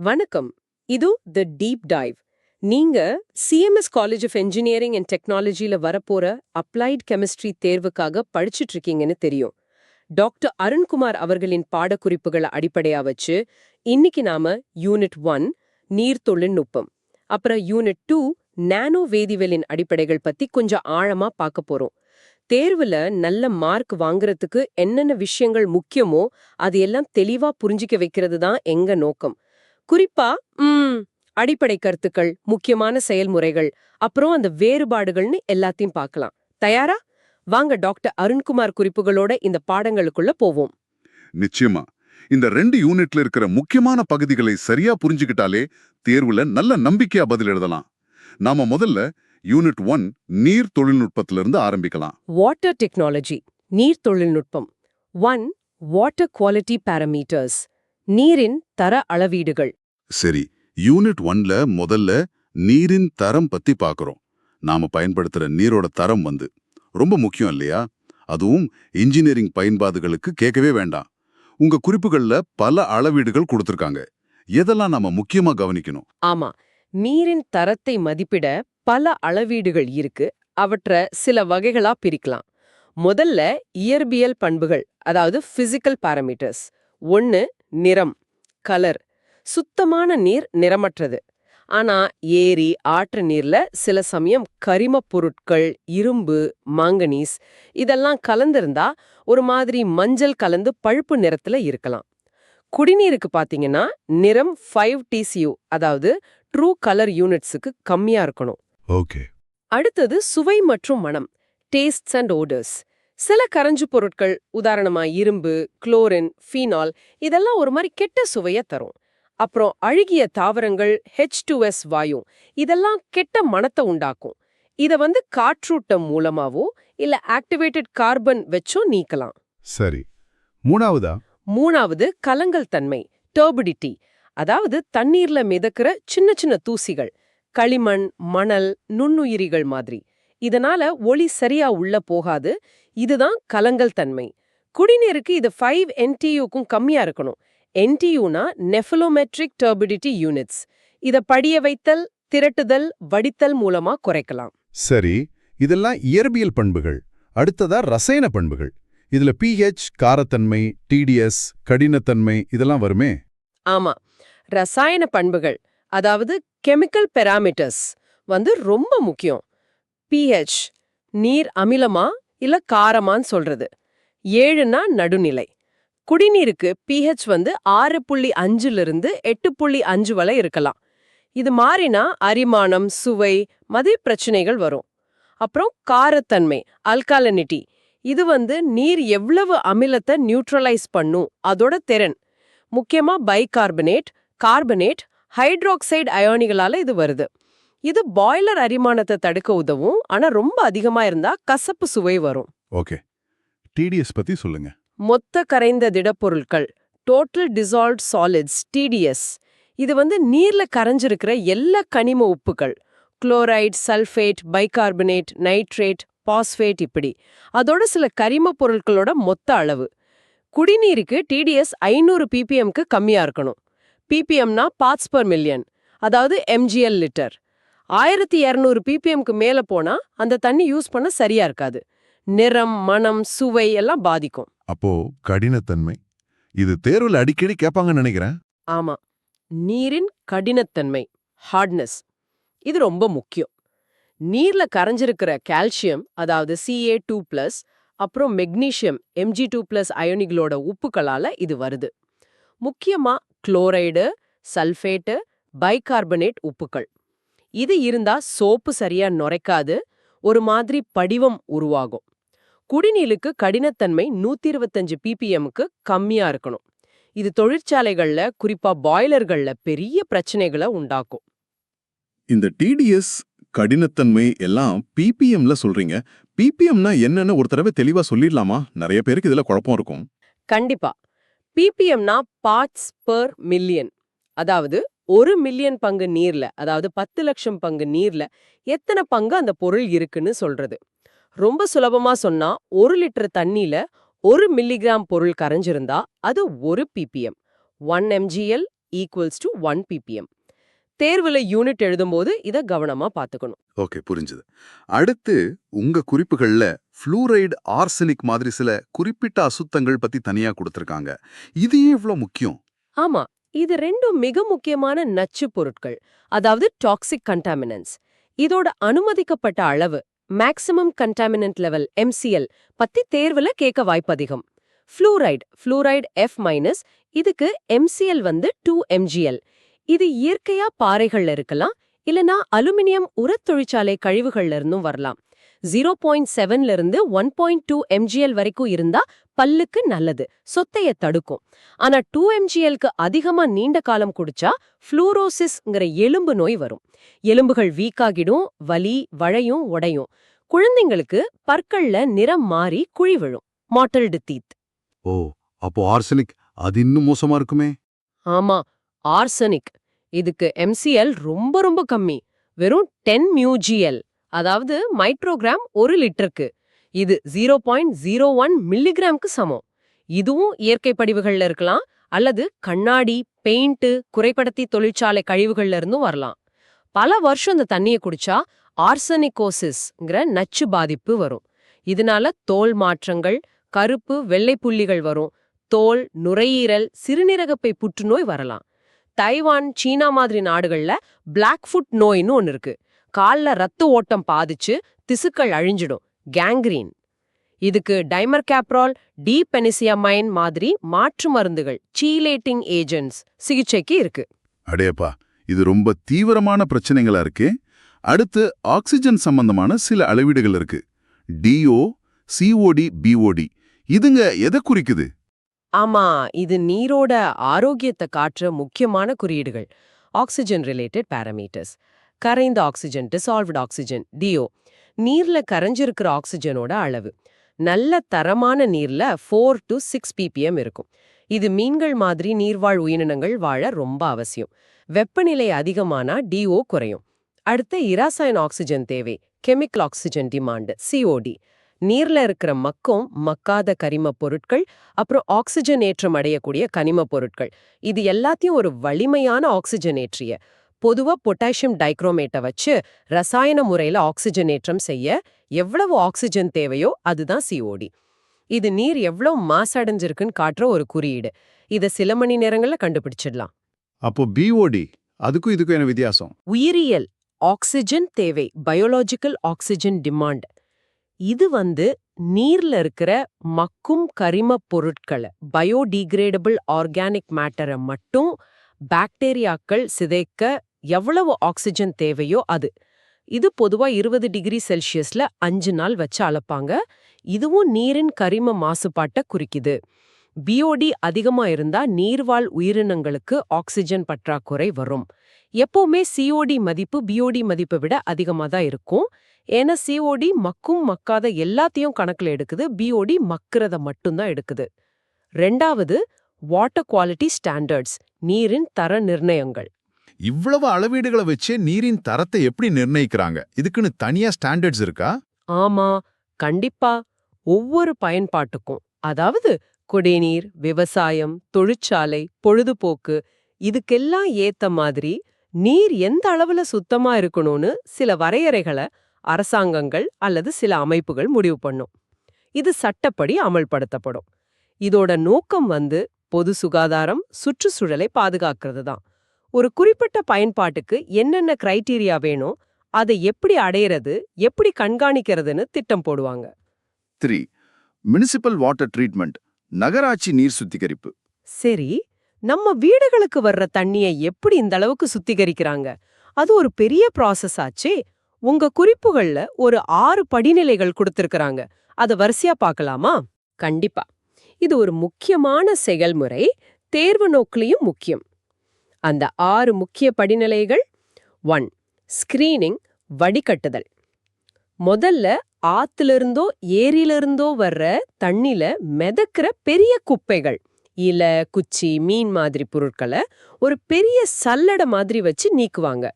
வணக்கம். இது the deep dive. நீங்க CMS college of engineering and டெக்னாலஜில வரப்போற அப்ளைட் கெமிஸ்ட்ரி தேர்வுக்காக படிச்சுட்டு இருக்கீங்கன்னு தெரியும். டாக்டர் அருண்குமார் அவர்களின் பாடக்குறிப்புகளை அடிப்படையா வச்சு இன்னைக்கு நாம யூனிட் 1 நீர் தொழில்நுட்பம், அப்புறம் யூனிட் 2 நானோ வேதிவியலின் அடிப்படைகள் பத்தி கொஞ்சம் ஆழமா பார்க்க போறோம். தேர்வுல நல்ல மார்க் வாங்குறதுக்கு என்னென்ன விஷயங்கள் முக்கியமோ அது எல்லாம் தெளிவா புரிஞ்சிக்க வைக்கிறது தான் எங்க நோக்கம். குறிப்பா அடிப்படை கருத்துக்கள், முக்கியமான செயல்முறைகள், அப்புறம் அந்த வேறுபாடுகள்னு எல்லாத்தையும் பார்க்கலாம். தயாரா? வாங்க டாக்டர் அருண்குமார் குறிப்புகளோட இந்த பாடங்களுக்குள்ள போவோம். நிச்சயமா. இந்த 2 யூனிட்ல இருக்கிற முக்கியமான பகுதிகளை சரியா புரிஞ்சுக்கிட்டாலே தேர்வுல நல்ல நம்பிக்கையா பதில் எழுதலாம். நாம முதல்ல யூனிட் 1 நீர் தொழில்நுட்பத்திலிருந்து ஆரம்பிக்கலாம். வாட்டர் டெக்னாலஜி, நீர் தொழில்நுட்பம். 1 வாட்டர் குவாலிட்டி பாராமீட்டர்ஸ், நீரின் தர அளவீடுகள். சரி, யூனிட் 1ல முதல்ல நீரின் தரம் பத்தி பார்க்கறோம். நாம பயன்படுத்துற நீரோட தரம் ரொம்ப முக்கியம் இல்லையா? அதுவும் இன்ஜினியரிங் பயன்பாடுகளுக்கு கேட்கவே வேண்டாம். உங்க குறிப்புகள்ல பல அளவீடுகள் கொடுத்திருக்காங்க. எதெல்லாம் நாம முக்கியமா கவனிக்கணும்? ஆமா, நீரின் தரத்தை மதிப்பிட பல அளவீடுகள் இருக்கு. அவற்றை சில வகைகளா பிரிக்கலாம். முதல்ல இயற்பியல் பண்புகள், அதாவது பிசிக்கல் பாராமீட்டர்ஸ். 1 நிறம், கலர். சுத்தமான நீர் நிறமற்றது. ஆனா ஏரி, ஆற்று நீர்ல சில சமயம் கரிமப் பொருட்கள், இரும்பு, மாங்கனீஸ் இதெல்லாம் கலந்திருந்தா ஒரு மாதிரி மஞ்சள் கலந்து பழுப்பு நிறத்துல இருக்கலாம். குடிநீருக்கு பாத்தீங்கன்னா நிறம் 5 TCU, அதாவது ட்ரூ கலர் யூனிட்ஸுக்கு கம்மியா இருக்கணும். ஓகே. அடுத்தது சுவை மற்றும் மணம், டேஸ்ட்ஸ் அண்ட் ஓடர்ஸ். சில கரஞ்சு பொருட்கள், உதாரணமா இரும்பு, குளோரின், ஃபீனால் இதெல்லாம் ஒரு மாதிரி கெட்ட சுவைய தரும். அப்புறம் அழுகிய தாவரங்கள், H2S வாயு இதெல்லாம் கெட்ட மணத்தை உண்டாக்கும். இத காற்றூட்டம் மூலமாவோ இல்ல ஆக்டிவேட்டட் கார்பன் வச்சோ நீக்கலாம். சரி. மூணாவது கலங்கல் தன்மை, டர்பிடிட்டி. அதாவது தண்ணீர்ல மிதக்கிற சின்ன சின்ன தூசிகள், களிமண், மணல், நுண்ணுயிரிகள் மாதிரி. இதனால ஒளி சரியா உள்ள போகாது. இதுதான் கலங்கல் தன்மை. குடிநீருக்கு இது 5 NTUக்கும் கம்மியா இருக்கணும். NTUனா நெஃபலோமெட்ரிக் டர்பிடிட்டி யூனிட்ஸ். இத படிய வைத்தல், திரட்டுதல், வடித்தல் மூலமா குறைக்கலாம். சரி, இதெல்லாம் இயற்பியல் பண்புகள். அடுத்ததா ரசாயன பண்புகள். இதுல pH, காரத்தன்மை, TDS, கடினத்தன்மை இதெல்லாம் வருமே? ஆமா, ரசாயன பண்புகள், அதாவது கெமிக்கல் பெராமீட்டர்ஸ் ரொம்ப முக்கியம். pH, நீர் அமிலமா இல்ல காரமான்னு சொல்றது. 7னா நடுநிலை. குடிநீருக்கு pH 6.5லிருந்து 8.5 வரை இருக்கலாம். இது மாறினா அரிமானம், சுவை, மதி பிரச்சனைகள் வரும். அப்புறம் காரத்தன்மை, அல்காலினிட்டி. இது நீர் எவ்வளவு அமிலத்தை நியூட்ரலைஸ் பண்ணும், அதோட திறன். முக்கியமா பைகார்பனேட், கார்பனேட், ஹைட்ராக்சைடு அயோனிகளால இது வருது. இது பாய்லர் அரிமானத்தை தடுக்க உதவும். ஆனா ரொம்ப அதிகமா இருந்தா கசப்பு சுவை வரும். ஓகே. TDS பத்தி சொல்லுங்க. மொத்த கரைந்த திடப்பொருட்கள், டோட்டல் டிசால்வ்ட் சாலிட்ஸ், TDS. இது நீர்ல கரைஞ்சிருக்கிற எல்லா கனிம உப்புகள், chloride, sulphate, bicarbonate, nitrate, phosphate இப்படி. அதோட சில கரிம பொருட்களோட மொத்த அளவு. குடிநீருக்கு TDS 500 ppmக்கு கம்மியா இருக்கணும். ppmனா பார்ட்ஸ் பெர் மில்லியன், அதாவது mgl லிட்டர். 1200 ppmக்கு மேல போனா அந்த தண்ணி யூஸ் பண்ண சரியா இருக்காது. நிறம், மனம், சுவை எல்லாம் பாதிக்கும். அப்போ கடினத்தன்மை, இது தேர்வுல அடிக்கடி கேட்பாங்கன்னு நினைக்கிறேன். ஆமா, நீரின் கடினத்தன்மை, ஹார்ட்னஸ், இது ரொம்ப முக்கியம். நீர்ல கரைஞ்சிருக்கிற கால்சியம், அதாவது Ca2+, அப்புறம் மெக்னீசியம், Mg2+ அயோனிகளோட உப்புக்களால இது வருது. முக்கியமா குளோரைடு, சல்ஃபேட்டு, பைகார்பனேட் உப்புக்கள். இது இருந்தா சோப்பு சரியா நுரைக்காது, ஒரு மாதிரி படிவம் உருவாகும். குடிநீருக்கு கடினத்தன்மை 125 ppmக்கு கம்மியா இருக்கணும். இது தொழிற்சாலைகள்ல, குறிப்பா பாய்லர்கள்ல பெரிய பிரச்சனைகளை உண்டாக்கும். இந்த TDS, கடினத்தன்மை எல்லாம் ppmல சொல்றீங்க. ppmனா என்னன்னு ஒரு தடவை தெளிவா சொல்லிடலாமா? நிறைய பேருக்கு இதுல குழப்பம் இருக்கும். கண்டிப்பா. ppmனா பார்ட்ஸ் பெர் மில்லியன். அதாவது 1 மில்லியன் பங்கு நீர்ல, அதாவது 10 லட்சம் பங்கு நீர்ல எத்தனை பங்கு அந்த பொருள் இருக்குன்னு சொல்றது. ரொம்ப சுலபமா சொன்னா 1 லிட்டர் தண்ணியில 1 மில்லிகிராம் பொருள் கரைஞ்சிருந்தா அது 1 ppm. 1 mgl equals to 1 ppm. தேர்வுல யூனிட் எழுதும்போது இத கவனமா பாத்துக்கணும். ஓகே, புரிஞ்சுது. அடுத்து உங்க குறிப்புகள்ல ஃப்ளூரைடு, ஆர்சனிக் மாதிரி சில குறிப்பிட்ட அசுத்தங்கள் பத்தி தனியா கொடுத்திருக்காங்க. இது ஏன் இவ்ளோ முக்கியம்? ஆமா, இது ரெண்டும் மிக முக்கியமான நச்சு பொருட்கள், அதாவது டாக்ஸிக் கண்டாமினன்ட்ஸ். இதோட அனுமதிக்கப்பட்ட அளவு மேக்ஸிமம் கண்டாமினன்ட் லெவல் MCL பத்தி தேர்வுல கேட்க வாய்ப்பு அதிகம். ஃப்ளூரைடு F-, இதுக்கு MCL வந்து 2 mgl. இது இயற்கையா பாறைகள்ல இருக்கலாம், இல்லனா அலுமினியம் உரத் தொழிற்சாலை கழிவுகள்ல இருந்தும் வரலாம். 0.7 இருந்து 1.2 mgl வரைக்கும் இருந்தா பல்லுக்கு நல்லது, சொத்தைய தடுக்கும். ஆனா 2 mglக்கு அதிகமா நீண்ட காலம் குடிச்சா ஃப்ளூரோசிஸ்ங்கிற எலும்பு நோய் வரும். எலும்புகள் வீக்காகிடும், வலி, வளையும், உடையும். குழந்தைங்களுக்கு பற்கள்ல நிறம் மாறி குழி விழும், மாட்டல்டு டீத். ஓ, அப்போ ஆர்சனிக் அது இன்னும் மோசமா இருக்குமே. ஆமா, ஆர்சனிக் இதுக்கு MCL ரொம்ப ரொம்ப கம்மி, வெறும் 10 μgl, அதாவது மைக்ரோகிராம் 1 லிட்டருக்கு. இது 0.01 மில்லிகிராம்க்கு சமம். இதுவும் இயற்கை படிவுகள்ல இருக்கலாம், அல்லது கண்ணாடி, பெயிண்ட், குறைபடுத்தி தொழிற்சாலை கழிவுகள்ல இருந்தும் வரலாம். பல வருஷம் இந்த தண்ணியை குடிச்சா ஆர்சனிகோசிஸ்ங்கிற நச்சு பாதிப்பு வரும். இதனால தோல் மாற்றங்கள், கருப்பு, வெள்ளை புள்ளிகள் வரும். தோல், நுரையீரல், சிறுநீரகப்பை புற்றுநோய் வரலாம். தைவான், சீனா மாதிரி நாடுகள்ல பிளாக் ஃபுட் நோய்னு ஒன்னு இருக்கு. கால்ல ரத்த ஓட்டம் பாதிச்சு திசுக்கள் அழிஞ்சிடும், கேங்க்ரீன். இதுக்கு டைமர்கேப்ரால், டிபெனிசியமைன் மாதிரி மாற்று மருந்துகள், சீலேட்டிங் ஏஜென்ட்ஸ் சிகிச்சைக்கு இருக்கு. அடேப்பா, இது ரொம்ப தீவிரமான பிரச்சனைகளா இருக்கு. அடுத்து ஆக்சிஜன் சம்பந்தமான சில அளவீடுகள் இருக்கு. DO, COD, BOD. இதுங்க எதை குறிக்குது? ஆமா, இது நீரோட ஆரோக்கியத்தை காட்டுற முக்கியமான குறியீடுகள். Oxygen related parameters. கரைந்த ஆக்சிஜன், டிசால்வ்டு ஆக்சிஜன், DO. நீர்ல கரைஞ்சிருக்கிற ஆக்சிஜனோட அளவு. நல்ல தரமான நீர்ல 4 to 6 ppm இருக்கும். இது மீன்கள் மாதிரி நீர்வாழ் உயிரினங்கள் வாழ ரொம்ப அவசியம். வெப்பநிலை அதிகமானா DO குறையும். அடுத்து இராசாயன ஆக்சிஜன் தேவை, கெமிக்கல் ஆக்சிஜன் டிமாண்ட், COD. நீர்ல இருக்கிற மக்காத கரிம பொருட்கள், அப்புறம் ஆக்சிஜன் ஏற்றம் அடையக்கூடிய கனிம பொருட்கள், இது எல்லாத்தையும் ஒரு வலிமையான ஆக்சிஜனேற்றிய, பொதுவா பொட்டாசியம் டைக்ரோமேட்டை வச்சு ரசாயன முறையில ஆக்சிஜனேற்றம் செய்ய எவ்வளவு ஆக்சிஜன் தேவையோ அதுதான் COD. இது நீர் எவ்வளவு மாசடைஞ்சிருக்குன்னு காட்டுற ஒரு குறியீடு. இதை சில மணி நேரங்கள்ல கண்டுபிடிச்சிடலாம். அப்போ BOD அதுக்கும் இதுக்கும் என்ன வித்தியாசம்? உயிரியல் ஆக்சிஜன் தேவை, பயோலாஜிக்கல் ஆக்சிஜன் டிமாண்ட். இது வந்து நீர்ல இருக்கிற மக்கும் கரிம பொருட்களை, பயோடிகிரேடபிள் ஆர்கானிக் மேட்டரை மட்டும் பாக்டீரியாக்கள் சிதைக்க எவ்வளவு ஆக்சிஜன் தேவையோ அது. இது பொதுவா 20 டிகிரி செல்சியஸ்ல 5 நாள் வச்சு அளப்பாங்க. இதுவும் நீரின் கரிம மாசுபாட்டை குறிக்குது. BOD அதிகமா இருந்தா நீர்வாழ் உயிரினங்களுக்கு ஆக்சிஜன் பற்றாக்குறை வரும். எப்பவுமே COD மதிப்பு BOD மதிப்பை விட அதிகமா தான் இருக்கும். ஏன்னா COD மக்காத எல்லாத்தையும் கணக்குல எடுக்குது, BOD மக்கிறத மட்டும்தான் எடுக்குது. ரெண்டாவது, வாட்டர் குவாலிட்டி ஸ்டாண்டர்ட்ஸ், நீரின் தர நிர்ணயங்கள். இவ்வளவு அளவீடுகளை வச்சே நீரின் தரத்தை எப்படி நிர்ணயிக்கிறாங்க? இதுக்குன்னு தனியா ஸ்டாண்டர்ட்ஸ் இருக்கா? ஆமா, கண்டிப்பா. ஒவ்வொரு பயன்பாட்டுக்கும், அதாவது குடிநீர், விவசாயம், தொழிற்சாலை, பொழுதுபோக்கு, இதுக்கெல்லாம் ஏத்த மாதிரி நீர் எந்த அளவுல சுத்தமா இருக்கணும்னு சில வரையறைகளை அரசாங்கங்கள் அல்லது சில அமைப்புகள் முடிவு பண்ணும். இது சட்டப்படி அமல்படுத்தப்படும். இதோட நோக்கம் வந்து பொது சுகாதாரம், சுற்றுச்சூழலை பாதுகாக்கிறது தான். ஒரு குறிப்பிட்ட பயன்பாட்டுக்கு என்னென்ன கிரைட்டீரியா வேணும், அதை எப்படி அடையிறது, எப்படி கண்காணிக்கிறதுன்னு திட்டம் போடுவாங்க. 3. முனிசிபல் வாட்டர் ட்ரீட்மெண்ட், நகராட்சி நீர் சுத்திகரிப்பு. சரி, நம்ம வீடுகளுக்கு வர்ற தண்ணியை எப்படி இந்த அளவுக்கு சுத்திகரிக்கிறாங்க? அது ஒரு பெரிய ப்ராசஸ் ஆச்சே. உங்க குறிப்புகள்ல ஒரு 6 படிநிலைகள் கொடுத்திருக்கிறாங்க. அதை வரிசையா பார்க்கலாமா? கண்டிப்பா. இது ஒரு முக்கியமான செயல்முறை, தேர்வு நோக்கிலையும் முக்கியம். அந்த 6 முக்கிய படிநிலைகள். 1. ஸ்கிரீனிங், வடிகட்டுதல். முதல்ல ஆத்திலிருந்தோ ஏரியிலிருந்தோ வர்ற தண்ணில மிதக்கிற பெரிய குப்பைகள், இலை, குச்சி, மீன் மாதிரி பொருட்களை ஒரு பெரிய சல்லடை மாதிரி வச்சு நீக்குவாங்க.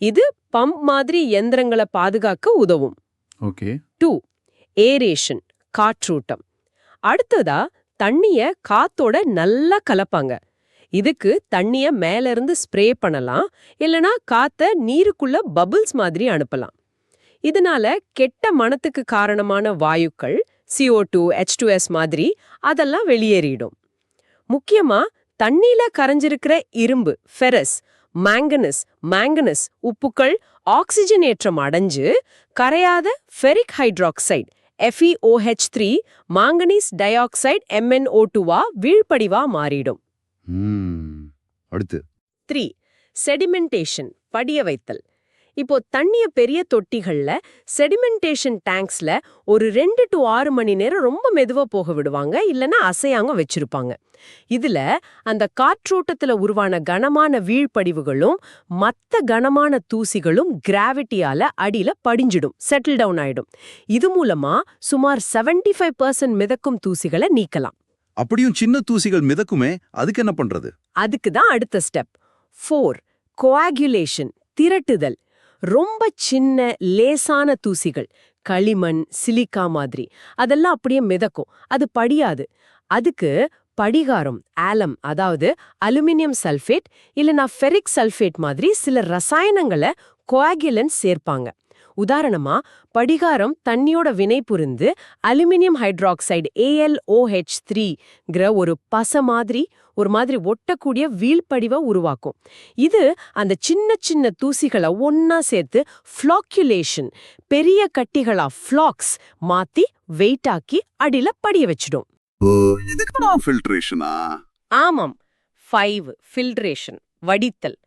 இது பம்ப் மாதிரி எந்திரங்களை பாதுகாக்க உதவும். ஓகே. 2. ஏரேஷன், காற்றூட்டம். அடுத்ததா தண்ணிய காத்தோட நல்லா கலப்பாங்க. இதுக்கு தண்ணிய மேல இருந்து ஸ்ப்ரே பண்ணலாம், இல்லனா காத்த நீருக்குள்ள பபிள்ஸ் மாதிரி அனுப்பலாம். இதனால கெட்ட மணத்துக்கு காரணமான வாயுக்கள் CO2, H2S மாதிரி அதெல்லாம் வெளியேறிடும். முக்கியமா தண்ணியில கரைஞ்சிருக்கிற இரும்பு, ஃபெரஸ், மாங்கனஸ் உப்புக்கள் ஆக்சிஜனேற்றம் அடைஞ்சு கரையாத ferric hydroxide FeOH3 manganese dioxide MnO2வா வீழ்படிவா மாறிடும். அடுத்து 3. செடிமெண்டேஷன், படிய வைத்தல். இப்போ தண்ணிய பெரிய தொட்டிகள்ல செடிமெண்டேஷன் டேங்க்ஸ்ல ஒரு 2 to 6 மணி நேரம் ரொம்ப மெதுவா போக விடுவாங்க, இல்லனா அசையாங்க வச்சிருப்பாங்க. இதுல அந்த காற்றோட்டத்துல உருவான கனமான வீழ்படிவுகளும் மத்த கனமான தூசிகளும் கிராவிட்டியால அடியில படிஞ்சிடும், செட்டில் டவுன் ஆயிடும். இது மூலமா சுமார் 75% மிதக்கும் தூசிகளை நீக்கலாம். அப்படியும் சின்ன தூசிகள் மிதக்குமே, அதுக்கு என்ன பண்றது? அதுக்கு தான் அடுத்த ஸ்டெப் 4. கோஆகுலேஷன், திரட்டுதல். ரொம்ப சின்ன லேசான தூசிகள், களிமண், சிலிக்கா மாதிரி அதெல்லாம் அப்படியே மிதக்கும், அது படியாது. அதுக்கு படிகாரம், ஆலம், அதாவது அலுமினியம் சல்ஃபேட் இல்லனா ஃபெரிக் சல்ஃபேட் மாதிரி சில ரசாயனங்களை கோஆகுலன்ட் சேர்ப்பாங்க. உதாரணமா படிகாரம் தண்ணியோட வினை புரிந்து அலுமினியம் ஹைட்ராக்சைடு AlOH3ங்கிற ஒரு ஒரு மாதிரி ஒட்டக்கூடிய வீழ்படிவை உருவாக்கும். இது அந்த சின்ன சின்ன தூசிகளை ஒன்னா சேர்த்து ஃப்ளாக்குலேஷன், பெரிய கட்டிகளா ஃப்ளாக்ஸ் மாத்தி வெயிட்டாக்கி அடியில படிய வச்சிடும். ஃபில்ட்ரேஷனா? ஆமாம். 5. ஃபில்ட்ரேஷன், வடித்தல்.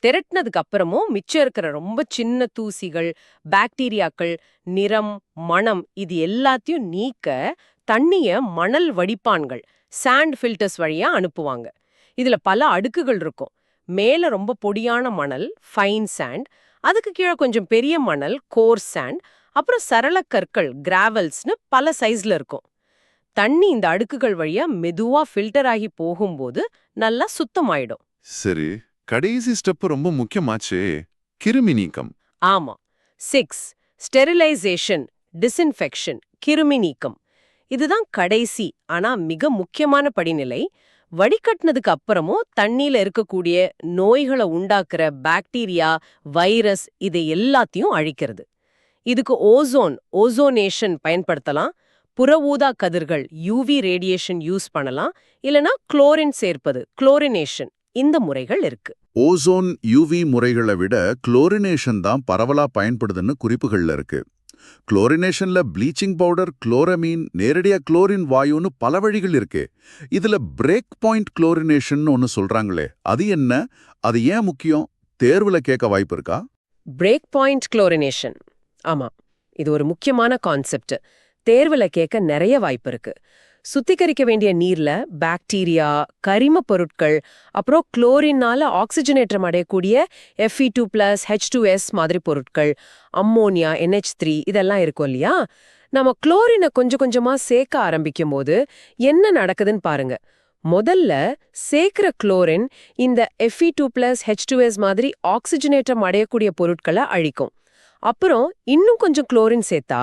திரட்டினதுக்கு அப்புறமும் மிச்சம் இருக்கிற ரொம்ப சின்ன தூசிகள், பாக்டீரியாக்கள், நிறம், மணம் இது எல்லாத்தையும் நீக்க தண்ணிய மணல் வடிப்பான்கள், சாண்ட் ஃபில்டர்ஸ் வழியா அனுப்புவாங்க. இதுல பல அடுக்குகள் இருக்கும். மேல ரொம்ப பொடியான மணல், ஃபைன் சாண்ட், அதுக்கு கீழே கொஞ்சம் பெரிய மணல், கோர் சாண்ட், அப்புறம் சரள கற்கள், கிராவல்ஸ்னு பல சைஸ்ல இருக்கும். தண்ணி இந்த அடுக்குகள் வழியா மெதுவா ஃபில்டர் ஆகி போகும்போது நல்லா சுத்தமாயிடும். சரி, கடைசி ஸ்டெப் ரொம்ப முக்கியமாச்சே, கிருமி நீக்கம். ஆமா. 6. ஸ்டெரிலைசேஷன், டிஸ்இன்ஃபெக்ஷன், கிருமி நீக்கம். இதுதான் கடைசி ஆனா மிக முக்கியமான படிநிலை. வடிகட்டினதுக்கு அப்புறமும் தண்ணியில இருக்கக்கூடிய நோய்களை உண்டாக்குற பாக்டீரியா, வைரஸ் இதை எல்லாத்தையும் அழிக்கிறது. இதுக்கு ஓசோனேஷன் பயன்படுத்தலாம், புற ஊதா கதிர்கள் UV ரேடியேஷன் யூஸ் பண்ணலாம், இல்லனா குளோரின் சேர்ப்பது குளோரினேஷன். இந்த முறைகள் இருக்கு. ஓசோன் UV முறைகளை விட குளோரினேஷன் தான் பரவலா பயன்படுதுன்னு குறிப்புகள்ல இருக்கு. குளோரினேஷன்ல ப்ளீச்சிங் பவுடர், குளோரமீன், நேரடியா குளோரின் வாயுன்னு பல வழிகள் இருக்கு. இதுல பிரேக் பாயிண்ட் குளோரினேஷன் ஒன்னு சொல்றாங்களே, அது என்ன? அது ஏன் முக்கியம்? தேர்வுல கேட்க வாய்ப்பு இருக்கா? பிரேக் பாயிண்ட் குளோரினேஷன், ஆமா, இது ஒரு முக்கியமான கான்செப்ட். தேர்வுல கேட்க நிறைய வாய்ப்பு இருக்கு. சுத்திகரிக்க வேண்டிய நீர்ல பாக்டீரியா, கரிம பொருட்கள், அப்புறம் குளோரினால ஆக்சிஜனேற்றம் அடையக்கூடிய Fe2+, H2S மாதிரி பொருட்கள், அம்மோனியா, NH3 இதெல்லாம் இருக்கும் இல்லையா? நம்ம குளோரினை கொஞ்சம் கொஞ்சமா சேர்க்க ஆரம்பிக்கும் போது என்ன நடக்குதுன்னு பாருங்க. முதல்ல சேர்க்கிற குளோரின் இந்த Fe2+, H2S மாதிரி ஆக்சிஜனேற்றம் அடையக்கூடிய பொருட்களை அழிக்கும். அப்புறம் இன்னும் கொஞ்சம் குளோரின் சேர்த்தா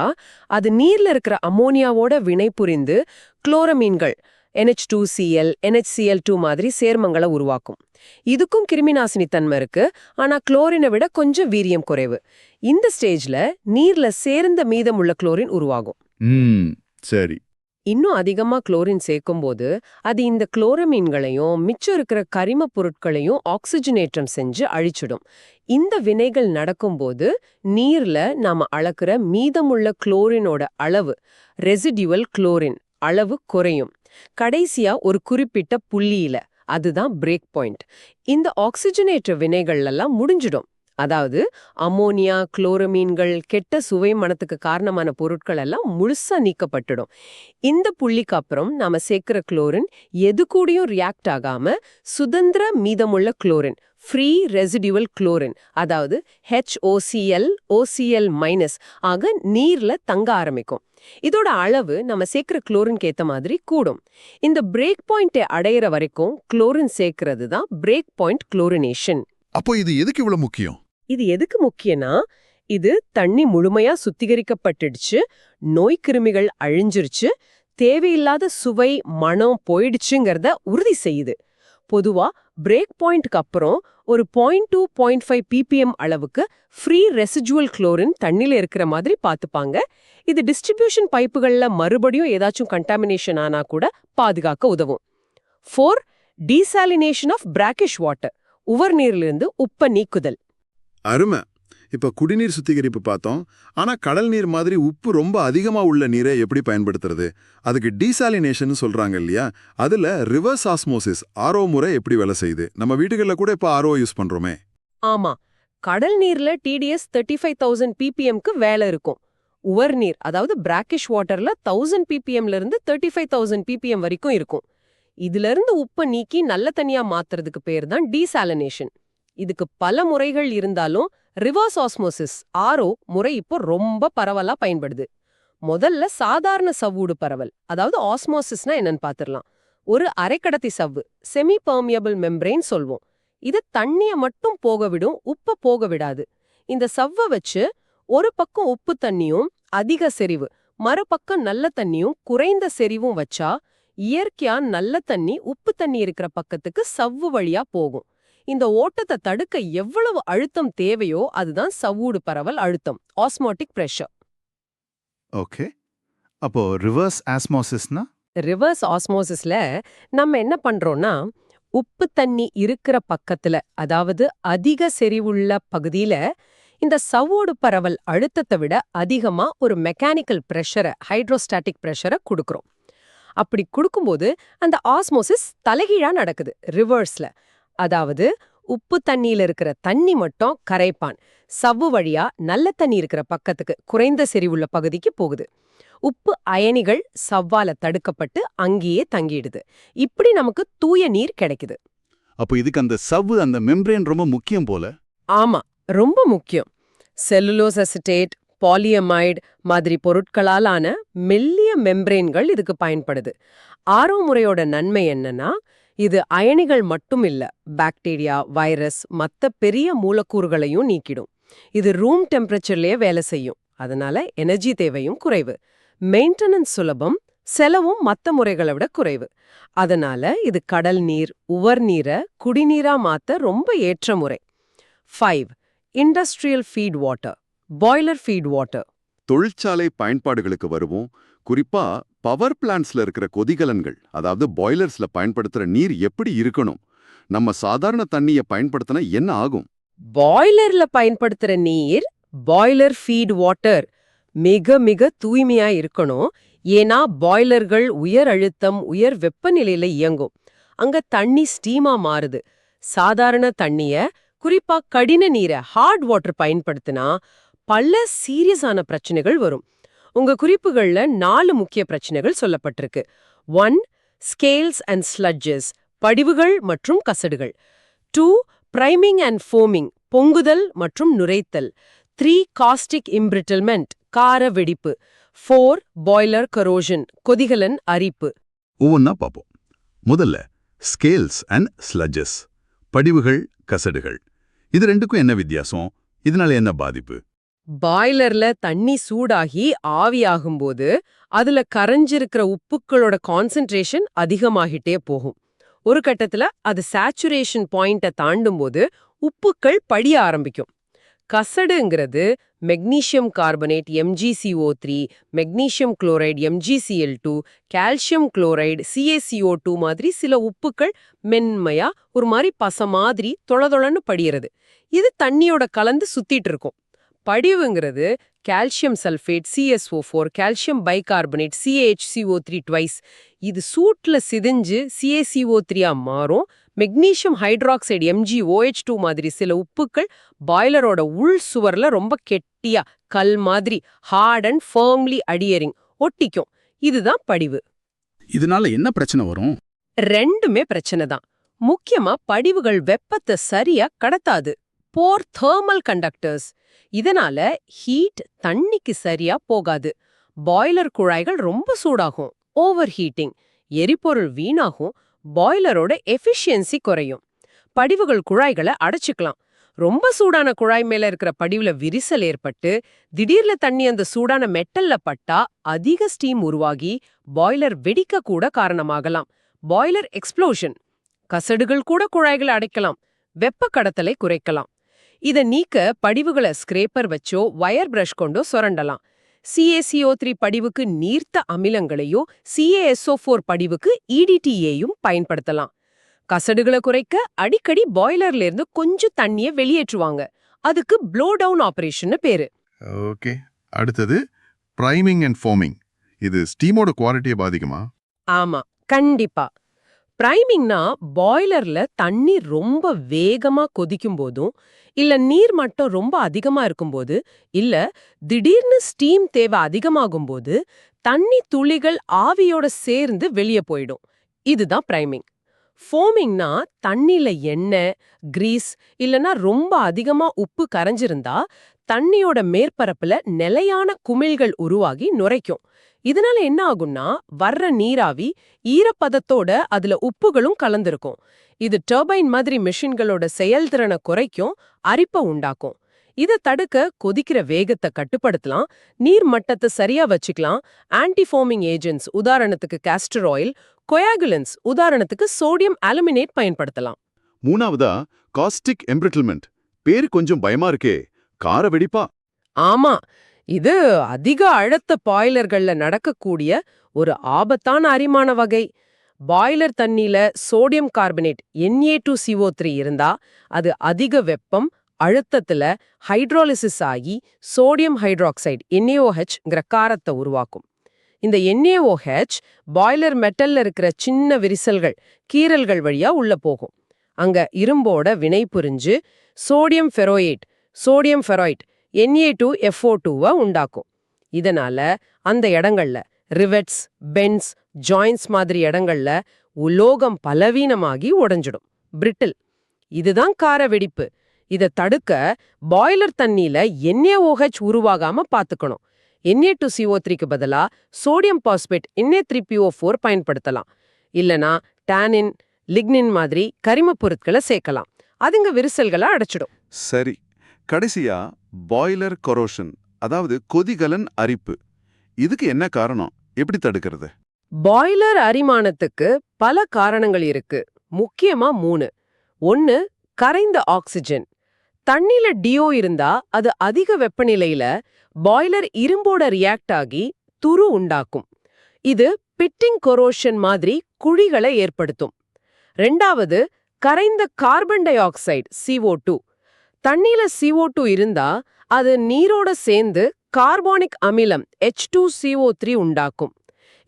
அது நீர்ல இருக்கிற அமோனியாவோட வினை புரிந்து குளோரமீன்கள் NH2Cl, NHCl2 மாதிரி சேர்மங்களை உருவாக்கும். இதுக்கும் கிருமிநாசினி தன்மை இருக்கு, ஆனா குளோரினை விட கொஞ்சம் வீரியம் குறைவு. இந்த ஸ்டேஜ்ல நீர்ல சேர்ந்த மீதமுள்ள குளோரின் உருவாகும். சரி. இன்னும் அதிகமா குளோரின் சேர்க்கும்போது அது இந்த குளோரமீன்களையும் மிச்சம் இருக்கிற கரிம பொருட்களையும் ஆக்சிஜனேற்றம் செஞ்சு அழிச்சிடும். இந்த வினைகள் நடக்கும்போது நீர்ல நாம அளக்குற மீதமுள்ள குளோரினோட அளவு, ரெசிடியூவல் குளோரின் அளவு குறையும். கடைசியா ஒரு குறிப்பிட்ட புள்ளியில, அதுதான் பிரேக் பாயிண்ட். இந்த ஆக்சிஜனேற்ற வினைகள் எல்லாம் முடிஞ்சிடும். அதாவது அமோனியா, குளோரமீன்கள், கெட்ட சுவை மணத்துக்கு காரணமான பொருட்கள் எல்லாம் முழுசா நீக்கப்பட்டுடும். இந்த புள்ளிக்கு அப்புறம் நாம சேர்க்கிற குளோரின் எது கூடயும் ரியாக்ட் ஆகாம சுதந்திர மீதமுள்ள குளோரின், ஃப்ரீ ரெசிடியூவல் குளோரின், அதாவது HOCl ஆக நீர்ல தங்க ஆரம்பிக்கும். இதோட அளவு நம்ம சேர்க்கிற குளோரின் ஏத்த மாதிரி கூடும். இந்த பிரேக் பாயிண்டை அடையிற வரைக்கும் குளோரின் சேர்க்கிறது தான் பிரேக் பாயிண்ட் குளோரினேஷன். அப்போ இது எதுக்கு இவ்வளவு முக்கியம்? இது எதுக்கு முக்கியம்னா, இது தண்ணி முழுமையா சுத்திகரிக்கப்பட்டுடுச்சு, நோய்க்கிருமிகள் அழிஞ்சிருச்சு, தேவையில்லாத சுவை மணம் போயிடுச்சுங்கிறத உறுதி செய்யுது. பொதுவா பிரேக் பாயிண்ட்க்கு அப்புறம் ஒரு 0.2 0.5 ppm அளவுக்கு ஃப்ரீ ரெசிஜுவல் குளோரின் தண்ணில இருக்கிற மாதிரி பார்த்துப்பாங்க. இது டிஸ்ட்ரிபியூஷன் பைப்புகள்ல மறுபடியும் ஏதாச்சும் கண்டாமினேஷன் ஆனா கூட பாதுகாக்க உதவும். 4. டீசாலினேஷன் ஆஃப் பிராக்கிஷ் வாட்டர், உவர் நீரிலிருந்து உப்பை நீக்குதல். அருமை. இப்ப குடிநீர் சுத்திகரிப்பு பார்த்தோம். ஆனா கடல் நீர் மாதிரி உப்பு ரொம்ப அதிகமா உள்ள நீரை எப்படி பயன்படுத்துறது? அதுக்கு டீசாலினேஷன் சொல்றாங்க இல்லையா? அதுல ரிவர்ஸ் ஆஸ்மோசிஸ் ஆர்ஓ முறை எப்படி வேலை செய்யுது? நம்ம வீடுகள்ல கூட இப்ப ஆர்ஓ யூஸ் பண்றோமே. ஆமா, கடல் நீர்ல TDS 35,000 ppmக்கு வேலை இருக்கும். உவர் நீர் அதாவது பிராக்கிஷ் வாட்டர்ல 1000 ppmல இருந்து 35,000 ppm வரைக்கும் இருக்கும். இதுல இருந்து உப்பை நீக்கி நல்ல தண்ணியா மாத்துறதுக்கு பேர் தான் டீசாலினேஷன். இதுக்கு பல முறைகள் இருந்தாலும் ரிவர்ஸ் ஆஸ்மோசிஸ் ஆர்ஓ முறை இப்போ ரொம்ப பரவலா பயன்படுது. முதல்ல சாதாரண சவ்வூடு பரவல், அதாவது ஆஸ்மோசிஸ்னா என்னன்னு பாத்துரலாம். ஒரு அரைக்கடத்தி சவ்வு, செமி பெர்மியபிள் மெம்பரேன் சொல்வோம். இது தண்ணிய மட்டும் போக விடும், உப்ப போக விடாது. இந்த சவ்வை வச்சு ஒரு பக்கம் உப்பு தண்ணியும் அதிக செறிவு, மறுபக்கம் நல்ல தண்ணியும் குறைந்த செறிவும் வச்சா இயற்கையா நல்ல தண்ணி உப்பு தண்ணி இருக்கிற பக்கத்துக்கு சவ்வு வழியா போகும். இந்த ஓட்டத்தை தடுக்க எவ்வளவு அழுத்தம் தேவையோ அதுதான் சவ்வூடு பரவல் அழுத்தம், ஆஸ்மோட்டிக் பிரஷர். ஓகே. அப்போ ரிவர்ஸ் ஆஸ்மோசிஸ்னா? ரிவர்ஸ் ஆஸ்மோசிஸ்ல நம்ம என்ன பண்றோம்னா, உப்பு தண்ணி இருக்கிற பக்கத்துல, அதாவது அதிக செறிவுள்ள பகுதியில இந்த சவ்வூடு பரவல் அழுத்தத்தை விட அதிகமா ஒரு மெக்கானிக்கல் பிரஷரை, ஹைட்ரோஸ்டாட்டிக் பிரஷரை கொடுக்கறோம். அப்படி கொடுக்கும்போது அந்த ஆஸ்மோசிஸ் தலைகீழா நடக்குது ரிவர்ஸ்ல. அதாவது உப்பு தண்ணியில இருக்கிற தண்ணி மட்டும் கரைப்பான் சவ்வு வழியா நல்ல தண்ணி இருக்கிற பக்கத்துக்கு, குறைந்த செறிவுள்ள பகுதிக்கு போகுது. உப்பு அயனிகள் சவ்வால தடுக்கப்பட்டு அங்கேயே தங்கிடுது. இப்படி நமக்கு தூய நீர் கிடைக்குது. அப்போ இதுக்கு அந்த சவ்வு, அந்த மெம்பரேன் ரொம்ப முக்கியம் போல. ஆமா, ரொம்ப முக்கியம். செல்லுலோஸ் அசிட்டேட், பாலியமைடு மாதிரி பொருட்களாலான மெல்லிய மெம்பரேன்கள் இதுக்கு பயன்படுது. ஆர்ஓ முறையோட நன்மை என்னன்னா, இது அயனிகள் மட்டும் இல்ல, பாக்டீரியா, வைரஸ், மத்த பெரிய மூலக்கூறுகளையும் நீக்கிடும். இது ரூம் டெம்பரேச்சர்லயே வேலை செய்யும். அதனால எனர்ஜி தேவையும் குறைவு. மெயின்டெனன்ஸ் சுலபம், செலவும் மத்த முறைகளை விட குறைவு. அதனால இது கடல் நீர், உவர் நீரை குடிநீரா மாத்த ரொம்ப ஏற்ற முறை. 5. Industrial feet water, boiler feed water. தொழிற்சாலை பயன்பாடுகளுக்கு வருவோம். குறிப்பா பவர் பிளான்ட்ஸ்ல இருக்கிற கொதிகலன்கள், அதாவது பாய்லர்ஸ்ல பயன்படுத்துற நீர் எப்படி இருக்கணும்? நம்ம சாதாரண தண்ணியை பயன்படுத்தினா என்ன ஆகும்? பாய்லர்ல பயன்படுத்துற நீர், பாய்லர் ஃபீட் வாட்டர், மிக மிக தூய்மையா இருக்கணும். ஏன்னா பாய்லர்கள் உயர் அழுத்தம், உயர் வெப்பநிலையில இயங்கும். அங்க தண்ணி ஸ்டீமா மாறுது. சாதாரண தண்ணிய, குறிப்பா கடின நீரை, ஹார்ட் வாட்டர் பயன்படுத்தினா பல சீரியஸான பிரச்சனைகள் வரும். உங்க குறிப்புகள்ல 4 முக்கிய பிரச்சனைகள் சொல்லப்பட்டிருக்கு. 1. ஸ்கேல்ஸ் அண்ட் ஸ்லட்ஜஸ், படிவுகள் மற்றும் கசடுகள். 2. பிரைமிங் அண்ட் ஃபோமிங், பொங்குதல் மற்றும் நுரைத்தல். 3. காஸ்டிக் இம்பிரிட்டில்மெண்ட், கார வெடிப்பு. 4. பாய்லர் கரோஷன், கொதிகலன் அரிப்பு. ஒவ்வொன்னா பார்ப்போம். முதல்ல ஸ்கேல்ஸ் அண்ட் ஸ்லட்ஜஸ், படிவுகள், கசடுகள். இது ரெண்டுக்கும் என்ன வித்தியாசம்? இதனால என்ன பாதிப்பு? பாய்லர்ல தண்ணி சூடாகி ஆவியாகும்போது அதுல கரைஞ்சிருக்கிற உப்புக்களோட கான்சென்ட்ரேஷன் அதிகமாகிட்டே போகும். ஒரு கட்டத்துல அது சேச்சுரேஷன் பாயிண்ட்டை தாண்டும்போது உப்புக்கள் படிய ஆரம்பிக்கும். கசடுங்கிறது magnesium carbonate MgCO3, magnesium chloride MgCl2, calcium chloride CaCO2 மாதிரி சில உப்புக்கள் மென்மையா ஒரு மாதிரி பச மாதிரி தொளதொளன்னு படியறது. இது தண்ணியோட கலந்து சுத்திட்டு இருக்கும். படிவுங்கிறது calcium sulphate CSO4, calcium bicarbonate CaHCO3 twice. இது சூட்ல சிதைஞ்சு CaCO3 மாறும். மெக்னீசியம் ஹைட்ராக்சைடு MgOH2 மாதிரி சில உப்புக்கள் பாய்லரோட உள் சுவர்ல ரொம்ப கெட்டியா கல் மாதிரி ஹார்ட் அண்ட் ஃபர்ம்லி அடியரிங் ஒட்டிக்கும். இதுதான் படிவு. இதனால என்ன பிரச்சனை வரும்? ரெண்டுமே பிரச்சனை தான். முக்கியமா படிவுகள் வெப்பத்தை சரியா கடத்தாது. போர் தெர்மல் கண்டக்டர்ஸ். இதனால ஹீட் தண்ணிக்கு சரியா போகாது. பாய்லர் குழாய்கள் ரொம்ப சூடாகும், ஓவர் ஹீட்டிங், எரிபொருள் வீணாகும், பாய்லரோட எஃபிஷியன்சி குறையும். படிவுகள் குழாய்களை அடைச்சிக்கலாம். ரொம்ப சூடான குழாய் மேல இருக்கிற படிவுல விரிசல் ஏற்பட்டு திடீர்ல தண்ணி அந்த சூடான மெட்டல்ல பட்டா அதிக ஸ்டீம் உருவாகி பாய்லர் வெடிக்க கூட காரணமாகலாம். Boiler explosion. கசடுகள் கூட குழாய்களை அடைக்கலாம், வெப்ப கடத்தலை குறைக்கலாம். இத நீக்க படிவுகளை ஸ்கிரேப்பர் வச்சோ வயர் பிரஷ் கொண்டோ சொரண்டலாம். CaCO3 படிவுக்கு நீர்த்த அமிலங்களையோ CaSO4 படிவுக்கு EDTAயும் பயன்படுத்தலாம். கசடுகளை குறைக்க அடிக்கடி பாய்லர்ல இருந்து கொஞ்சம் தண்ணியை வெளியேற்றுவாங்க. அதுக்கு ப்ளோ டவுன் ஆபரேஷன் பேரு. ஓகே, அடுத்தது பிரைமிங் அண்ட் ஃபோமிங். இது ஸ்டீமோட குவாலிட்டியை பாதிக்குமா? ஆமா, கண்டிப்பா. பிரைமிங்னா பாய்லர்ல தண்ணி ரொம்ப வேகமா கொதிக்கும் போதும், இல்ல நீர் மட்டம் ரொம்ப அதிகமா இருக்கும்போது, இல்ல திடீர்னு ஸ்டீம் தேவை அதிகமாகும் போது தண்ணி துளிகள் ஆவியோட சேர்ந்து வெளியே போயிடும். இதுதான் பிரைமிங். ஃபோமிங்னா தண்ணில எண்ணெய், கிரீஸ் இல்லனா ரொம்ப அதிகமா உப்பு கரைஞ்சிருந்தா தண்ணியோட மேற்பரப்புல நிலையான குமிழ்கள் உருவாகி நுரைக்கும். இதனால என்ன ஆகும்னா, வர்ற நீராவி ஈரப்பதத்தோட அதுல உப்புகளும் கலந்திருக்கும். இது டர்பைன் மாதிரி மெஷின்களோட செயல்திறனை குறைக்கும், அரிப்பை உண்டாக்கும். இத தடுக்க கொதிக்கிற வேகத்தை கட்டுப்படுத்தலாம், நீர் மட்டத்தை சரியா வச்சுக்கலாம். ஆன்டிஃபோமிங் ஏஜென்ட்ஸ் உதாரணத்துக்கு காஸ்டர் ஆயில், கொயாகுலன்ஸ் உதாரணத்துக்கு சோடியம் அலுமினேட் பயன்படுத்தலாம். மூணாவதா காஸ்டிக் எம்பிரிட்டில்மெண்ட். பேரு கொஞ்சம் பயமா இருக்கே, கார வெடிப்பா? ஆமா, இது அதிக அழுத்த பாய்லர்கள்ல நடக்கக்கூடிய ஒரு ஆபத்தான அரிமான வகை. பாய்லர் தண்ணியில சோடியம் கார்பனேட் Na2CO3 இருந்தா அது அதிக வெப்பம், அழுத்தத்துல ஹைட்ரோலிசிஸ் ஆகி சோடியம் ஹைட்ராக்சைடு NaOHங்கிற காரத்தை உருவாக்கும். இந்த NaOH பாய்லர் மெட்டல்ல இருக்கிற சின்ன விரிசல்கள், கீறல்கள் வழியா உள்ள போகும். அங்க இரும்போட வினை புரிஞ்சு சோடியம் ஃபெரோயேட், சோடியம் ஃபெராய்ட் Na2FO2 உண்டாக்கும். இதனால அந்த இடங்கள்ல ரிவெட்ஸ், பென்ஸ், ஜாயின்ஸ் மாதிரி இடங்கள்ல உலோகம் பலவீனமாகி உடைஞ்சிடும், பிரிட்டில். இதுதான் கார வெடிப்பு. இத தடுக்க பாய்லர் தண்ணியில NaOH உருவாகாம பாத்துக்கணும். Na2CO3க்கு பதிலா சோடியம் பாஸ்பேட் Na3PO4 பயன்படுத்தலாம். இல்லனா டானின், லிக்னின் மாதிரி கரிமப் பொருட்களை சேர்க்கலாம். அதுங்க விரிசல்களை அடைச்சிடும். சரி, கடைசியா பாய்லர் கொரோஷன், அதாவது கொதிகலன் அரிப்பு. இதுக்கு என்ன காரணம், எப்படி தடுக்கிறது? பாய்லர் அரிமானத்துக்கு பல காரணங்கள் இருக்கு. முக்கியமா 3. 1, கரைந்த ஆக்சிஜன். தண்ணில டியோ இருந்தா அது அதிக வெப்பநிலையில பாய்லர் இரும்போட ரியாக்ட் ஆகி துரு உண்டாக்கும். இது பிட்டிங் கொரோஷன் மாதிரி குழிகளை ஏற்படுத்தும். 2வது, கரைந்த கார்பன் டை ஆக்சைடு CO2. தண்ணில CO2 இருந்தா அது நீரோட சேர்ந்து கார்பானிக் அமிலம் H2CO3 உண்டாக்கும்.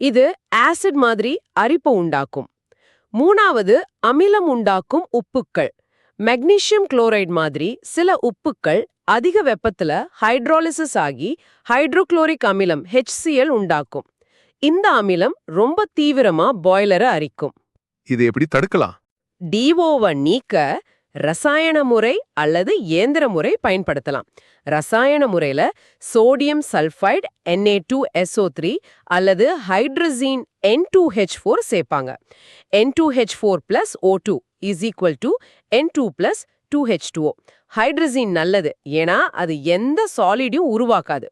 இது ஆசிட் மாதிரி அரிப்பை உண்டாக்கும். 3வது, அமிலம் உண்டாக்கும் உப்புக்கள். மெக்னீசியம் குளோரைடு மாதிரி சில உப்புக்கள் அதிக வெப்பத்துல ஹைட்ரோலிசிஸ் ஆகி ஹைட்ரோகுளோரிக் அமிலம் HCl உண்டாக்கும். இந்த அமிலம் ரொம்ப தீவிரமா பாய்லரை அரிக்கும். இதை எப்படி தடுக்கலாம்? டிஓவை நீக்க ரசாயன முறை அல்லது இயந்திர முறை பயன்படுத்தலாம். ரசாயன முறையில சோடியம் சல்ஃபைடு Na2SO3 அல்லது ஹைட்ரசீன் N2H4 சேர்ப்பாங்க. N2H4 + O2 = N2 + 2H2O. ஹைட்ரசீன் நல்லது, ஏன்னா அது எந்த சாலிடையும் உருவாக்காது.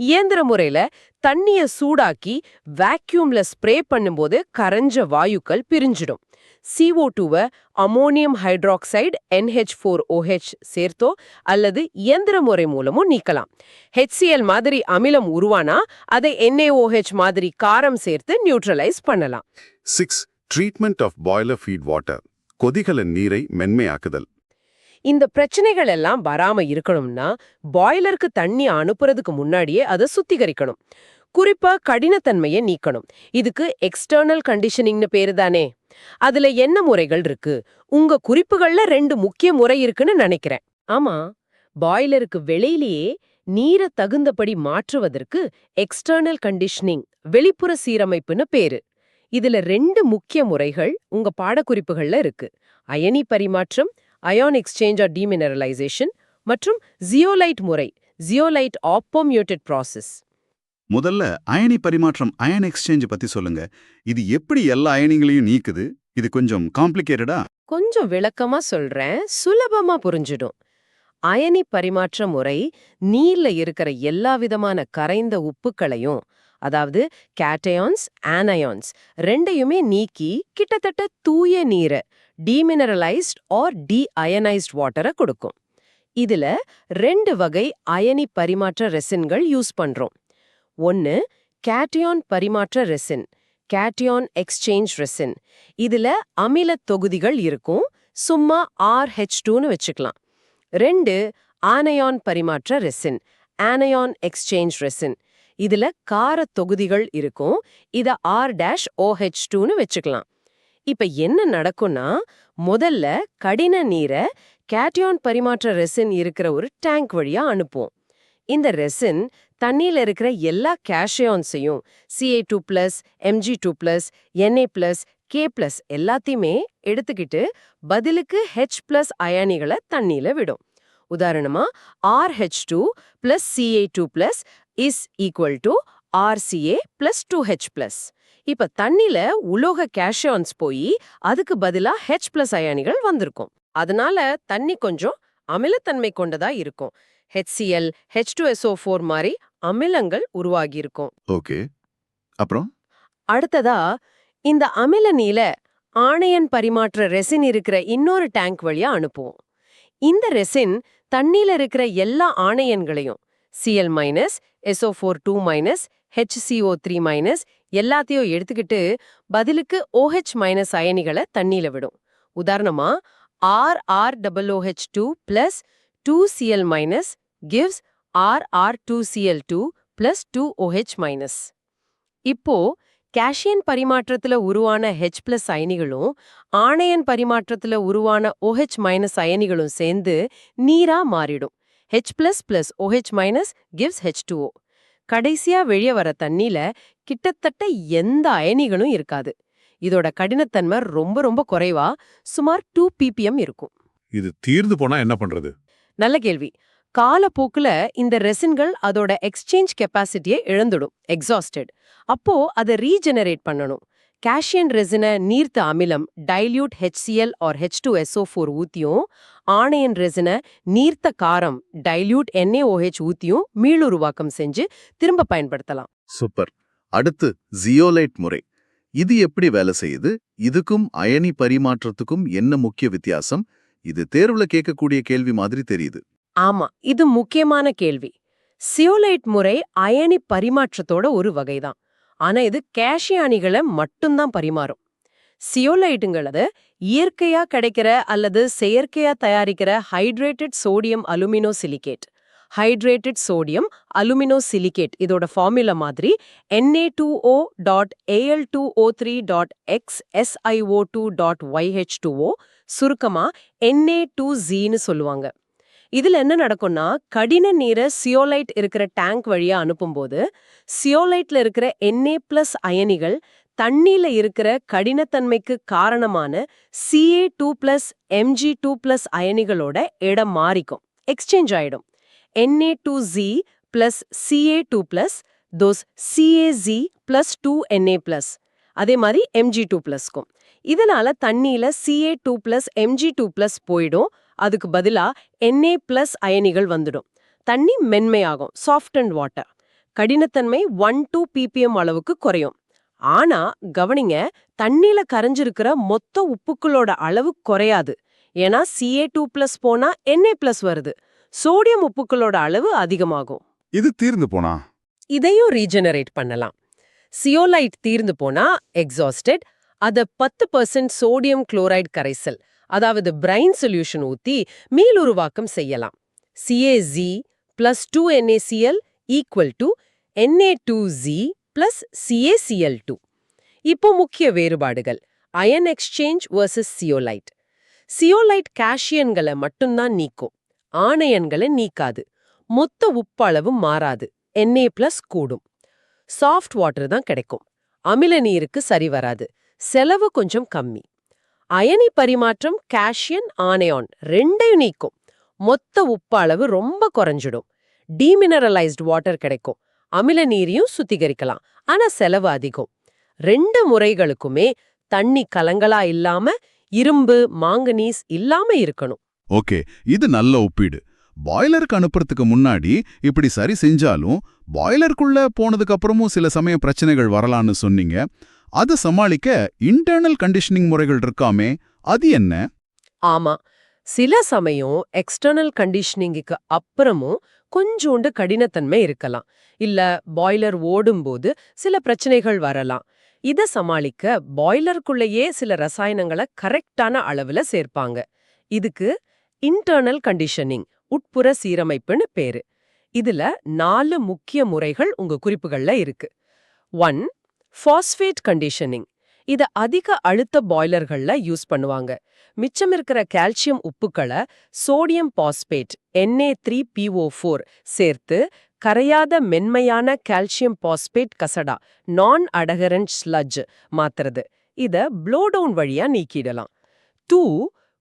இயந்திர முறையில தண்ணிய சூடாக்கி வேக்யூம்ல ஸ்ப்ரே பண்ணும்போது கரைஞ்ச வாயுக்கள் பிரிஞ்சிடும். CO2 அமோனியம் ஹைட்ராக்சைடு NH4OH சேர்த்தோ அல்லது இயந்திர முறை மூலமும் நீக்கலாம். HCl மாதிரி அமிலம் உருவானா அதை NaOH மாதிரி காரம் சேர்த்து நியூட்ரலைஸ் பண்ணலாம். 6. Treatment of boiler feed water. கொதிகலன் நீரை மென்மையாக்குதல். இந்த பிரச்சனைகள் எல்லாம் வராம இருக்கணும்னா பாய்லருக்கு தண்ணி அனுப்புறதுக்கு முன்னாடியே அதை சுத்திகரிக்கணும். குறிப்பா கடினத்தன்மையை நீக்கணும். இதுக்கு எக்ஸ்டர்னல் கண்டிஷனிங்னு பேரு தானே. அதுல என்ன முறைகள் இருக்கு? உங்க குறிப்புகள்ல 2 முக்கிய முறை இருக்குன்னு நினைக்கிறேன். ஆமா, பாய்லருக்கு வெளியிலேயே நீரை தகுந்தபடி மாற்றுவதற்கு எக்ஸ்டர்னல் கண்டிஷனிங், வெளிப்புற சீரமைப்புன்னு பேரு. இதுல 2 முக்கிய முறைகள் உங்க பாடக்குறிப்புகள்ல இருக்கு. அயனி பரிமாற்றம், அயான் எக்ஸ்சேஞ்ச் ஆர் டீமினரலைசேஷன், மற்றும் ஜியோலைட் முறை, ஜியோலைட் ஆப்போமியூட்டட் ப்ராசஸ். முதல்ல அயனி பரிமாற்றம், அயன் எக்ஸ்சேஞ்ச் பத்தி சொல்லுங்க. இது எப்படி எல்லா அயனிகளையும் நீக்குது? இது கொஞ்சம் காம்ப்ளிகேட்டடா? கொஞ்சம் விளக்கமா சொல்றேன், சுலபமா புரிஞ்சிடும். அயனி பரிமாற்ற முறை நீர்ல இருக்கிற எல்லா விதமான கரைந்த உப்புக்களையும், அதாவது கேட்டயான்ஸ், ஆனயான்ஸ் 2யுமே நீக்கி கிட்டத்தட்ட தூய நீரை, டீமினரலைஸ்ட் ஆர் டீஅயனைஸ்ட் வாட்டரை கொடுக்கும். இதுல 2 வகை அயனி பரிமாற்ற ரெசின்கள் யூஸ் பண்றோம். ஒன்னு கேட்டையான் பரிமாற்ற ரெசின், கேட்டையான் எக்ஸ்சேஞ்ச் ரெசின். இதுல அமில தொகுதிகள் இருக்கும், சும்மா RH2ன்னு வச்சுக்கலாம். 2 ஆனையான் பரிமாற்ற ரெசின், ஆனையான் எக்ஸ்சேஞ்ச் ரெசின். இதுல கார தொகுதிகள் இருக்கும், இத R-OH2ன்னு வச்சுக்கலாம். இப்ப என்ன நடக்கும்னா, முதல்ல கடின நீரை கேட்டையான் பரிமாற்ற ரெசின் இருக்கிற ஒரு டேங்க் வழியா அனுப்புவோம். இந்த ரெசின் தண்ணியில இருக்கிற எல்லா கேஷயான்ஸையும் Ca2+, Mg2+, Na+, K+ எல்லாத்தையுமே எடுத்துக்கிட்டு பதிலுக்கு H+ அயனிகளை தண்ணியில விடும். உதாரணமா RH2 + Ca2+ is equal to RCA + 2H+. இப்ப தண்ணில உலோக கேஷயான்ஸ் போய் அதுக்கு பதிலா H+ அயனிகள் வந்திருக்கும். அதனால தண்ணி கொஞ்சம் அமிலத்தன்மை கொண்டதா இருக்கும். HCl, H2SO4 மாதிரி அமிலங்கள் உருவாகியிருக்கும். ஓகே, அப்புறம் அடுத்ததா இந்த அமில நீல ஆணையன் பரிமாற்ற ரெசின் இருக்கிற இன்னொரு டேங்க் வழியா அனுப்புவோம். இந்த ரெசின் தண்ணியில இருக்கிற எல்லா ஆணையன்களையும் Cl-, SO4(2-), HCO3- எல்லாத்தையும் எடுத்துக்கிட்டு பதிலுக்கு OH- அயனிகளை தண்ணியில விடும். உதாரணமா RrOOH2 + 2Cl- gives RR2Cl2 + 2OH-. இப்போ கேஷியன் பரிமாற்றத்துல உருவான H+ அயனிகளும் ஆணையன் பரிமாற்றத்துல உருவான OH- அயனிகளும் சேர்ந்து நீரா மாறிடும். H++ + OH- gives H2O. கடைசியா வெளிய வர தண்ணியில கிட்டத்தட்ட எந்த அயனிகளும் இருக்காது. இதோட கடினத்தன்மை ரொம்ப ரொம்ப குறைவா சுமார் 2 ppm இருக்கும். இது தீர்ந்து போனா என்ன பண்றது? நல்ல கேள்வி. காலப்போக்குல இந்த ரெசின்கள் அதோட எக்ஸ்சேஞ்ச் கெப்பாசிட்டியை இழந்துடும், எக்ஸாஸ்டட். அப்போ அதை ரீஜெனரேட் பண்ணணும். கேஷியன் ரெசினை நீர்த்த அமிலம் டைல்யூட் HCl or H2SO4 ஊத்தியும், ஆணையன் ரெசினை நீர்த்த காரம் டைல்யூட் NaOH ஊத்தியும் மீளுருவாக்கம் செஞ்சு திரும்ப பயன்படுத்தலாம். சூப்பர். அடுத்து ஜியோலைட் முறை. இது எப்படி வேலை செய்யுது? இதுக்கும் அயனி பரிமாற்றத்துக்கும் என்ன முக்கிய வித்தியாசம்? இது தேர்வுல கேட்கக்கூடிய கேள்வி மாதிரி தெரியுது. ஆமா, இது முக்கியமான கேள்வி. சியோலைட் முறை அயனி பரிமாற்றத்தோட ஒரு வகைதான். ஆனா இது கேஷியானிகளை மட்டும்தான் பரிமாறும். சியோலைட்டுங்கிறது இயற்கையா கிடைக்கிற அல்லது செயற்கையா தயாரிக்கிற hydrated sodium aluminosilicate. Hydrated sodium aluminosilicate இதோட ஃபார்முலா மாதிரி Na2O.Al2O3.XSiO2.YH2O, சுருக்கமா Na2Zன்னு சொல்லுவாங்க. இதுல என்ன நடக்கும்னா, கடின நீரை சியோலைட் இருக்கிற டேங்க் வழியா அனுப்பும்போது சியோலைட்ல இருக்கிற Na+ அயனிகள் தண்ணியில இருக்கிற கடினத்தன்மைக்கு காரணமான Ca2+, Mg2+ அயனிகளோட இடம் மாறிக்கும், எக்ஸ்சேஞ்ச் ஆயிடும். Na2Z + Ca2+, those CaZ + 2Na+, அதே மாதிரி Mg2+க்கும். இதனால தண்ணியில Ca2+, Mg2+ போயிடும், அதுக்கு பதிலா Na+ அயனிகள் வந்துடும். தண்ணி மென்மையாகும், சாஃப்ட் அண்ட் வாட்டர். கடினத்தன்மை 1-2 ppm அளவுக்கு குறையும். ஆனா கவனிங்க, தண்ணியில கரைஞ்சிருக்கிற மொத்த உப்புக்களோட அளவு குறையாது. ஏன்னா Ca2+ போனா Na+ வருது. சோடியம் உப்புக்களோட அளவு அதிகமாகும். இது தீர்ந்து போனா இதையும் ரீஜெனரேட் பண்ணலாம். சியோலைட் தீர்ந்து போனா எக்ஸாஸ்டட், அத 10% சோடியம் குளோரைடு கரைசல், அதாவது பிரைன் சொல்யூஷன் ஊத்தி மீளுருவாக்கம் செய்யலாம். CaZ + 2NaCl = Na2Z + CaCl2. இப்போ முக்கிய வேறுபாடுகள். Ion exchange versus zeolite. Zeolite கேஷியன்களை மட்டும்தான் நீக்கும், ஆணையன்களை நீக்காது. மொத்த உப்பளவு மாறாது, Na+ கூடும். சாஃப்ட் வாட்டர் தான் கிடைக்கும், அமில நீருக்கு சரி வராது, செலவு கொஞ்சம் கம்மி. அயனி பரிமாற்றம் கேஷியன், ஆனையான் ரெண்டையும் நீக்கும், மொத்த உப்பளவு ரொம்ப குறைஞ்சிடும். டீமினரலைஸ்ட் வாட்டர் கிடைக்கும், அமில நீரையும் சுத்திகரிக்கலாம், ஆனா செலவு அதிகம். 2 முறைகளுக்குமே தண்ணி கலங்களா இல்லாம, இரும்பு, மாங்கனீஸ் இல்லாம இருக்கணும். ஓகே, இது நல்ல ஒப்பீடு. பாய்லருக்கு அனுப்புறதுக்கு முன்னாடி இப்படி சரி செஞ்சாலும் பாய்லருக்குள்ள போனதுக்கு அப்புறமும் சில சமயம் பிரச்சனைகள் வரலான்னு சொன்னீங்க. அதை சமாளிக்க இன்டர்னல் கண்டிஷனிங் முறைகள் இருக்காமே, அது என்ன? ஆமா, சில சமயம் எக்ஸ்டர்னல் கண்டிஷனிங்குக்கு அப்புறமும் கொஞ்சோண்டு கடினத்தன்மை இருக்கலாம். இல்ல பாய்லர் ஓடும்போது சில பிரச்சனைகள் வரலாம். இத சமாளிக்க பாய்லருக்குள்ளேயே சில ரசாயனங்களை கரெக்டான அளவுல சேர்ப்பாங்க. இதுக்கு இன்டர்னல் கண்டிஷனிங், உட்புற சீரமைப்புன்னு பேரு. இதுல 4 முக்கிய முறைகள் உங்க குறிப்புகள்ல இருக்கு. 1. Phosphate conditioning. இத அதிக அழுத்த பாய்லர்கள்ல யூஸ் பண்ணுவாங்க. மிச்சம் இருக்கிற கால்சியம் உப்புக்களை சோடியம் பாஸ்பேட் Na3PO4 சேர்த்து கரையாத மென்மையான கால்சியம் பாஸ்பேட் கசடா நான் அடகரண்ட் ஸ்லட்ஜ் மாத்துறது. இத ப்ளோடவுன் வழியா நீக்கிடலாம். 2.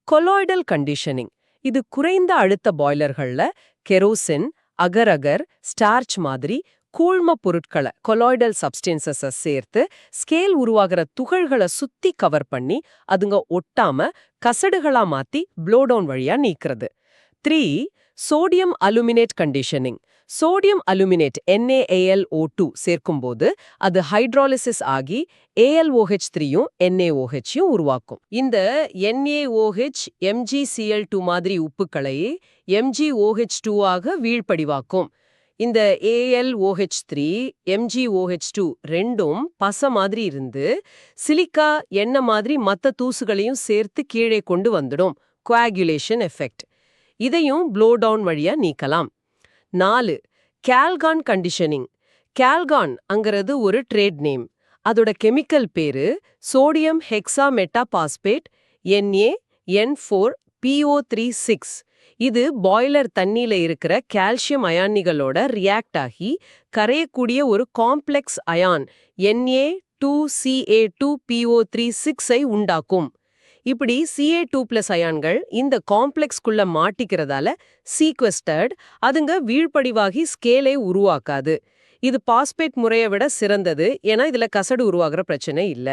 Colloidal conditioning. இது குறைந்த அழுத்த பாய்லர்கள்ல கெரோசின், அகர் ஸ்டார்ச் மாதிரி கூழ்ம பொருட்களை கொலாய்டல் சப்ஸ்டன்சஸ சேர்த்து ஸ்கேல் உருவாகிற துகள்களை சுத்தி கவர் பண்ணி அதுங்க ஒட்டாம கசடுகளா மாத்தி ப்ளோடவுன் வழியா நீக்கிறது. 3. Sodium aluminate conditioning. Sodium aluminate NaAlO2 சேர்க்கும்போது அது ஹைட்ராலிசிஸ் ஆகி AlOH3யும் NaOHயும் உருவாக்கும். இந்த NaOH MgCl2 மாதிரி உப்புக்களை MgOH2 ஆக வீழ்படிவாக்கும். இந்த AlOH3, MgOH2 ரெண்டும் பச மாதிரி இருந்து சிலிக்கா எண்ணெய் மாதிரி மத்த தூசுகளையும் சேர்த்து கீழே கொண்டு வந்துடும். coagulation effect. இதையும் ப்ளோடவுன் வழியா நீக்கலாம். 4. கால்கான் கண்டிஷனிங். கால்கான் அங்கிறது ஒரு ட்ரேட் நேம். அதோட கெமிக்கல் பேரு சோடியம் ஹெக்ஸாமெட்டாபாஸ்பேட் NaN4PO36. இது பாய்லர் தண்ணியில இருக்கிற கால்சியம் அயானிகளோட ரியாக்ட் ஆகி கரையக்கூடிய ஒரு காம்ப்ளெக்ஸ் அயான் Na2Ca2PO36ஐ உண்டாக்கும். இப்படி Ca2+ அயான்கள் இந்த காம்ப்ளெக்ஸ்குள்ள மாட்டிக்கிறதால சீக்வெஸ்டர்ட், அதுங்க வீழ்படிவாகி ஸ்கேலை உருவாக்காது. இது பாஸ்பேட் முறையை விட சிறந்தது, ஏன்னா இதுல கசடு உருவாகிற பிரச்சனை இல்ல.